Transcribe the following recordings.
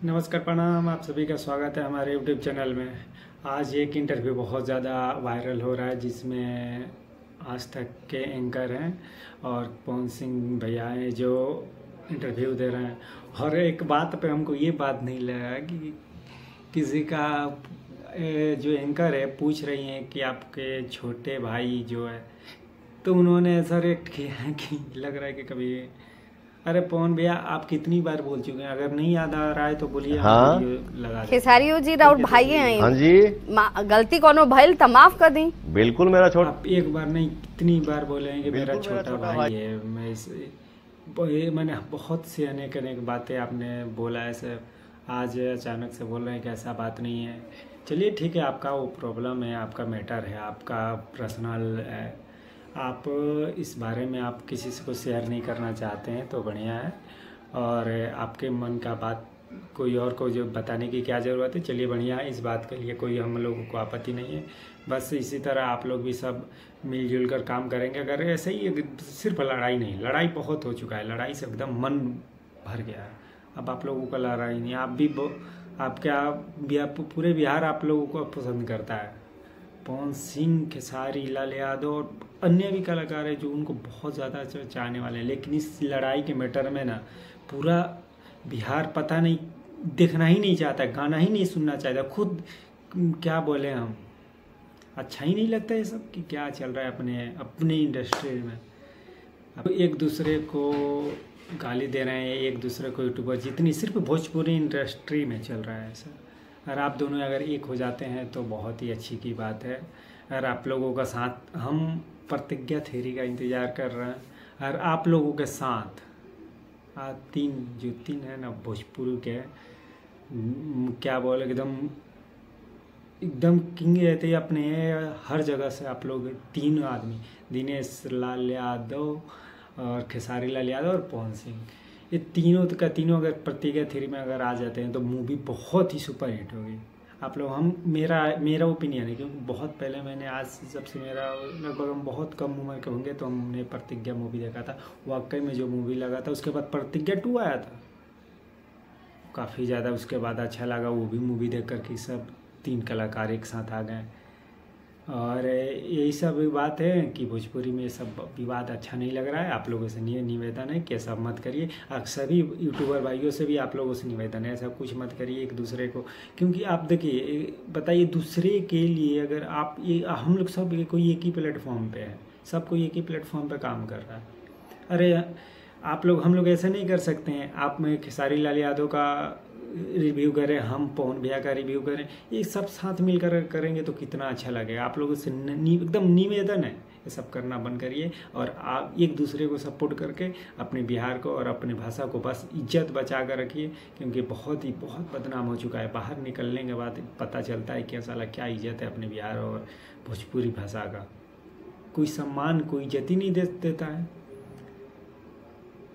नमस्कार, प्रणाम। आप सभी का स्वागत है हमारे यूट्यूब चैनल में। आज एक इंटरव्यू बहुत ज़्यादा वायरल हो रहा है जिसमें आज तक के एंकर हैं और पवन सिंह भैया हैं जो इंटरव्यू दे रहे हैं। और एक बात पे हमको ये बात नहीं लगा कि किसी का जो एंकर है पूछ रही हैं कि आपके छोटे भाई जो है, तो उन्होंने ऐसा रिएक्ट किया है कि लग रहा है कि कभी अरे पवन भैया आप कितनी बार बोल चुके हैं, अगर नहीं याद आ रहा है तो बोलिए। हाँ? लगा खेसारियो जी राउत भाई हैं। हाँ जी, गलती कोनो भइल त माफ कर दी। बिल्कुल मेरा छोटा। आप एक बार नहीं कितनी बार बोले हैं कि मेरा छोटा भाई है। मैंने बहुत सी अनेक बातें आपने बोला है, आज अचानक से बोल रहे हैं कि ऐसा बात नहीं है। चलिए ठीक है, आपका वो प्रॉब्लम है, आपका मैटर है, आपका पर्सनल है, आप इस बारे में आप किसी से को शेयर नहीं करना चाहते हैं तो बढ़िया है। और आपके मन का बात कोई और को जो बताने की क्या ज़रूरत है। चलिए बढ़िया है, इस बात के लिए कोई हम लोगों को आपत्ति नहीं है। बस इसी तरह आप लोग भी सब मिलजुल कर काम करेंगे। अगर ऐसे ही सिर्फ लड़ाई नहीं, लड़ाई बहुत हो चुका है, लड़ाई से एकदम मन भर गया है। अब आप लोगों का लड़ाई नहीं, आप भी पूरे बिहार आप लोगों को पसंद करता है। पवन सिंह, खेसारी लाल यादव और अन्य भी कलाकार हैं जो उनको बहुत ज़्यादा चाहने वाले हैं। लेकिन इस लड़ाई के मैटर में ना पूरा बिहार पता नहीं देखना ही नहीं चाहता, गाना ही नहीं सुनना चाहता। खुद क्या बोले हम, अच्छा ही नहीं लगता ये सब कि क्या चल रहा है अपने इंडस्ट्री में। अब एक दूसरे को गाली दे रहे हैं, एक दूसरे को यूट्यूबर, जितनी सिर्फ भोजपुरी इंडस्ट्री में चल रहा है ऐसा। अगर आप दोनों अगर एक हो जाते हैं तो बहुत ही अच्छी की बात है। अगर आप लोगों का साथ, हम प्रतिज्ञा थ्योरी का इंतज़ार कर रहे हैं, और आप लोगों के साथ तीन है ना भोजपुरी के, क्या बोले, एकदम किंग रहते हैं अपने हर जगह से। आप लोग तीन आदमी, दिनेश लाल यादव और खेसारी लाल यादव और पवन सिंह, ये तीनों का तीनों अगर प्रतिज्ञा थ्योरी में अगर आ जाते हैं तो मूवी बहुत ही सुपर हिट होगी। आप लोग, मेरा ओपिनियन है, क्योंकि बहुत पहले मैंने, आज जब से मेरा लगभग हम बहुत कम उम्र के होंगे तो हमने प्रतिज्ञा मूवी देखा था। वाकई में जो मूवी लगा था, उसके बाद प्रतिज्ञा 2 आया था, काफ़ी ज़्यादा उसके बाद अच्छा लगा वो भी मूवी देख कर कि सब 3 कलाकार एक साथ आ गए। और यही सब बात है कि भोजपुरी में सब विवाद अच्छा नहीं लग रहा है। आप लोगों से निवेदन है कि ऐसा मत करिए। सभी यूट्यूबर भाइयों से भी आप लोगों से निवेदन है, ऐसा कुछ मत करिए एक दूसरे को। क्योंकि आप देखिए, बताइए, दूसरे के लिए अगर आप हम लोग सब कोई एक ही प्लेटफॉर्म पे है, सब कोई एक ही प्लेटफॉर्म पे काम कर रहा है। अरे हम लोग ऐसा नहीं कर सकते हैं। आप में खेसारी लाल यादव का रिव्यू करें, हम पवन भैया का रिव्यू करें, ये सब साथ मिलकर करेंगे तो कितना अच्छा लगेगा। आप लोगों से एकदम निवेदन है, ये सब करना बंद करिए और आप एक दूसरे को सपोर्ट करके अपने बिहार को और अपनी भाषा को बस इज्जत बचा कर रखिए। क्योंकि बहुत बदनाम हो चुका है। बाहर निकलने के बाद पता चलता है कि साला क्या इज्जत है अपने बिहार और भोजपुरी भाषा का। कोई सम्मान, कोई इज्जत ही नहीं देता है।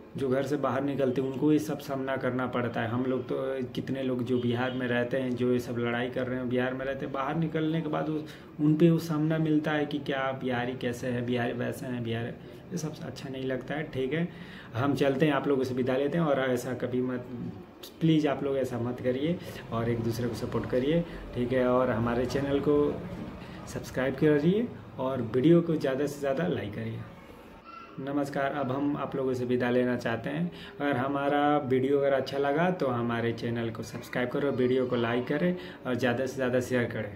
जो घर से बाहर निकलते हैं उनको ये सब सामना करना पड़ता है। हम लोग तो, कितने लोग जो बिहार में रहते हैं, जो ये सब लड़ाई कर रहे हैं बिहार में रहते हैं, बाहर निकलने के बाद उन पे वो सामना मिलता है कि क्या बिहारी कैसे है, बिहारी वैसे हैं, बिहार, ये सब अच्छा नहीं लगता है। ठीक है, हम चलते हैं, आप लोगों से विदा लेते हैं। और ऐसा कभी मत, प्लीज़ आप लोग ऐसा मत करिए और एक दूसरे को सपोर्ट करिए, ठीक है। और हमारे चैनल को सब्सक्राइब करिए और वीडियो को ज़्यादा से ज़्यादा लाइक करिए। नमस्कार। अब हम आप लोगों से विदा लेना चाहते हैं। अगर हमारा वीडियो अगर अच्छा लगा तो हमारे चैनल को सब्सक्राइब करो, वीडियो को लाइक करें और ज़्यादा से ज़्यादा शेयर करें।